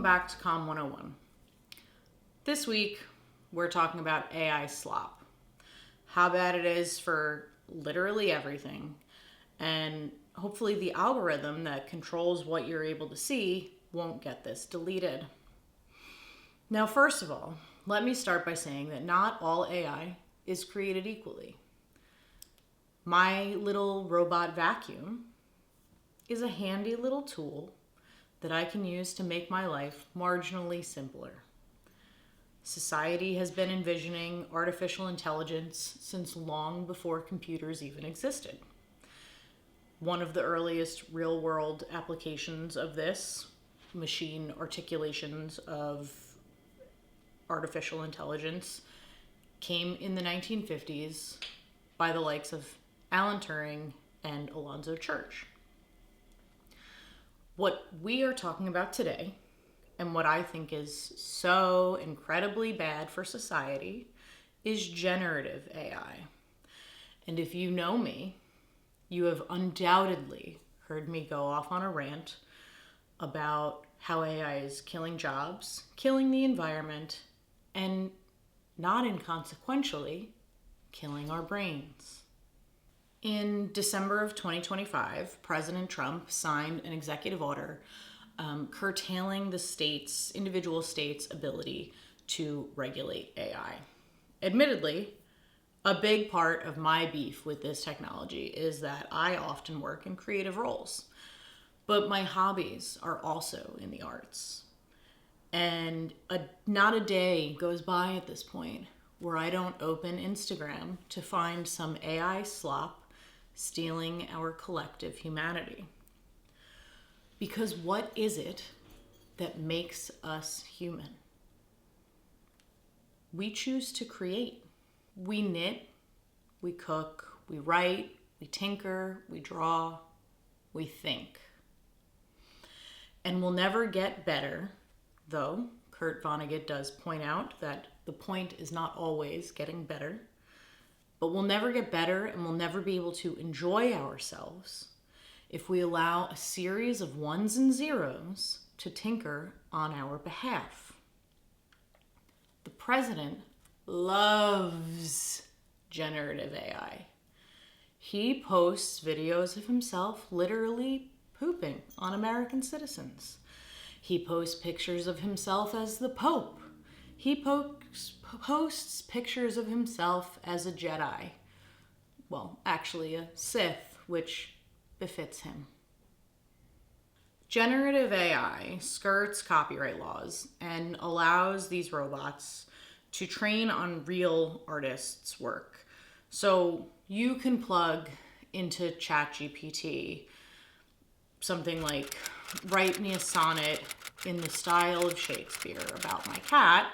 Welcome back to Com 101. This week, we're talking about AI slop. How bad it is for literally everything. And hopefully the algorithm that controls what you're able to see won't get this deleted. Now, first of all, let me start by saying that not all AI is created equally. My little robot vacuum is a handy little tool that I can use to make my life marginally simpler. Society has been envisioning artificial intelligence since long before computers even existed. One of the earliest real-world applications of this, machine articulations of artificial intelligence, came in the 1950s by the likes of Alan Turing and Alonzo Church. What we are talking about today, and what I think is so incredibly bad for society, is generative AI. And if you know me, you have undoubtedly heard me go off on a rant about how AI is killing jobs, killing the environment, and not inconsequentially, killing our brains. In December of 2025, President Trump signed an executive order curtailing the individual states' ability to regulate AI. Admittedly, a big part of my beef with this technology is that I often work in creative roles, but my hobbies are also in the arts. And not a day goes by at this point where I don't open Instagram to find some AI slop stealing our collective humanity. Because what is it that makes us human? We choose to create. We knit, we cook, we write, we tinker, we draw, we think. And we'll never get better, though Kurt Vonnegut does point out that the point is not always getting better. But we'll never get better, and we'll never be able to enjoy ourselves if we allow a series of ones and zeros to tinker on our behalf. The president loves generative AI. He posts videos of himself literally pooping on American citizens. He posts pictures of himself as the Pope. He posts pictures of himself as a Jedi. Well, actually a Sith, which befits him. Generative AI skirts copyright laws and allows these robots to train on real artists' work. So you can plug into ChatGPT something like, write me a sonnet in the style of Shakespeare about my cat,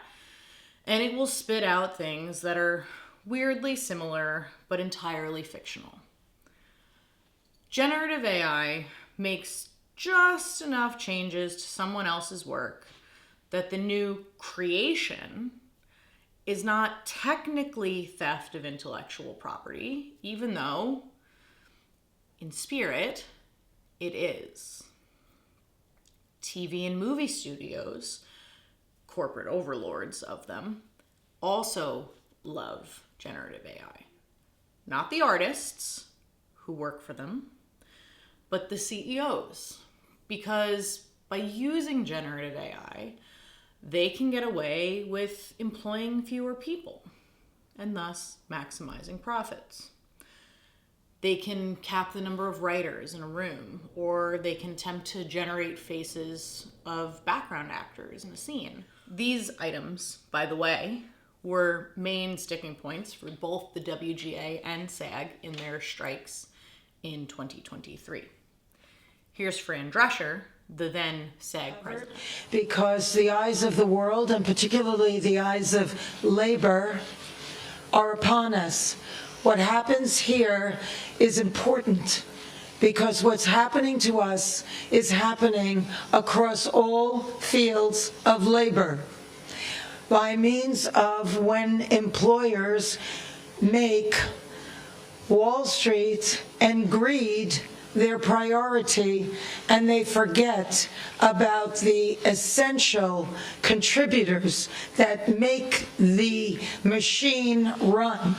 and it will spit out things that are weirdly similar, but entirely fictional. Generative AI makes just enough changes to someone else's work that the new creation is not technically theft of intellectual property, even though, in spirit, it is. TV and movie studios, corporate overlords of them, also love generative AI. Not the artists who work for them, but the CEOs. Because by using generative AI, they can get away with employing fewer people and thus maximizing profits. They can cap the number of writers in a room, or they can attempt to generate faces of background actors in a scene. These items, by the way, were main sticking points for both the WGA and SAG in their strikes in 2023. Here's Fran Drescher, the then SAG president. Because the eyes of the world, and particularly the eyes of labor, are upon us. What happens here is important because what's happening to us is happening across all fields of labor by means of when employers make Wall Street and greed their priority and they forget about the essential contributors that make the machine run,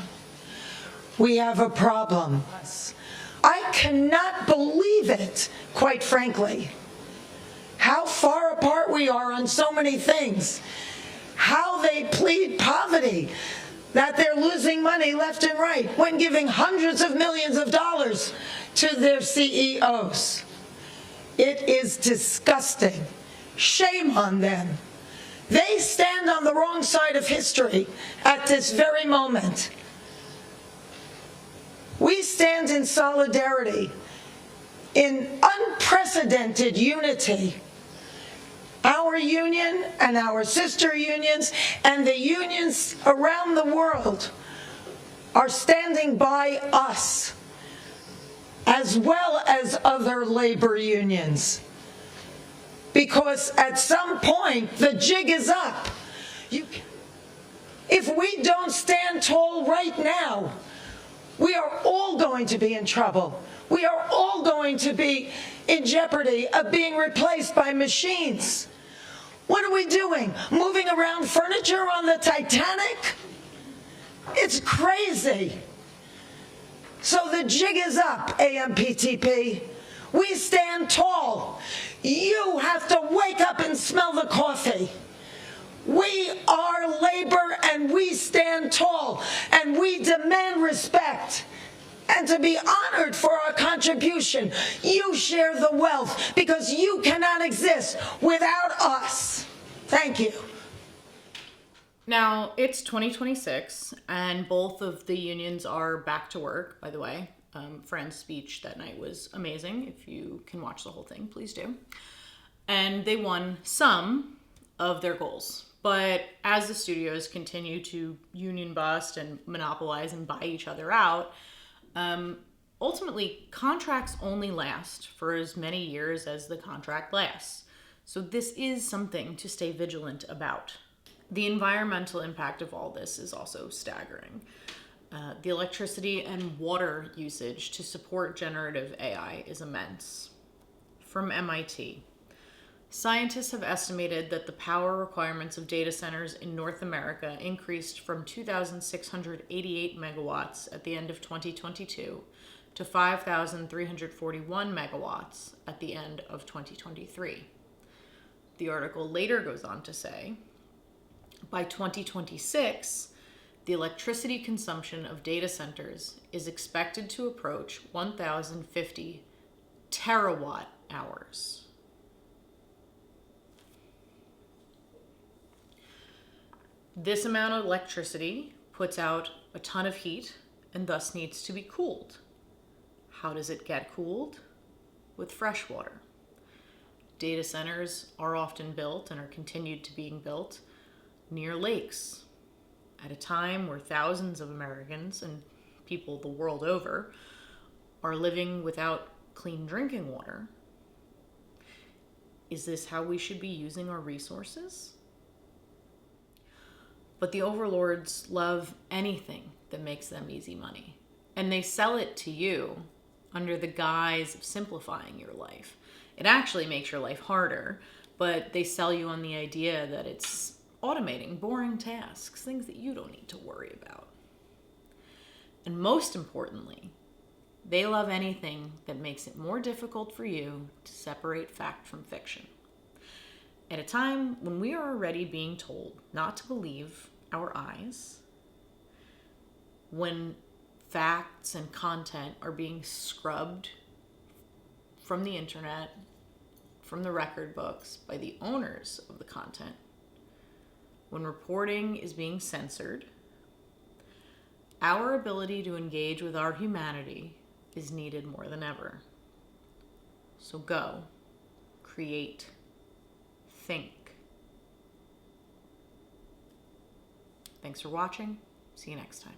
we have a problem. I cannot believe it, quite frankly, how far apart we are on so many things, how they plead poverty, that they're losing money left and right when giving hundreds of millions of dollars to their CEOs. It is disgusting. Shame on them. They stand on the wrong side of history at this very moment. We stand in solidarity, in unprecedented unity. Our union and our sister unions and the unions around the world are standing by us, as well as other labor unions. Because at some point, the jig is up. If we don't stand tall right now, we are all going to be in trouble. We are all going to be in jeopardy of being replaced by machines. What are we doing? Moving around furniture on the Titanic? It's crazy. So the jig is up, AMPTP. We stand tall. You have to wake up and smell the coffee. We are labor and we stand tall and we demand respect and to be honored for our contribution. You share the wealth because you cannot exist without us. Thank you. Now, it's 2026, and both of the unions are back to work, by the way. Fran's speech that night was amazing. If you can watch the whole thing, please do. And they won some of their goals. But as the studios continue to union bust and monopolize and buy each other out, ultimately, contracts only last for as many years as the contract lasts. So this is something to stay vigilant about. The environmental impact of all this is also staggering. The electricity and water usage to support generative AI is immense. From MIT, scientists have estimated that the power requirements of data centers in North America increased from 2,688 megawatts at the end of 2022 to 5,341 megawatts at the end of 2023. The article later goes on to say, by 2026, the electricity consumption of data centers is expected to approach 1,050 terawatt hours. This amount of electricity puts out a ton of heat and thus needs to be cooled. How does it get cooled? With fresh water. Data centers are often built and are continued to being built near lakes at a time where thousands of Americans and people the world over are living without clean drinking water. Is this how we should be using our resources? But the overlords love anything that makes them easy money, and they sell it to you under the guise of simplifying your life. It actually makes your life harder, but they sell you on the idea that it's automating boring tasks, things that you don't need to worry about. And most importantly, they love anything that makes it more difficult for you to separate fact from fiction. At a time when we are already being told not to believe our eyes, when facts and content are being scrubbed from the internet, from the record books, by the owners of the content, when reporting is being censored, our ability to engage with our humanity is needed more than ever. So go, create, think. Thanks for watching. See you next time.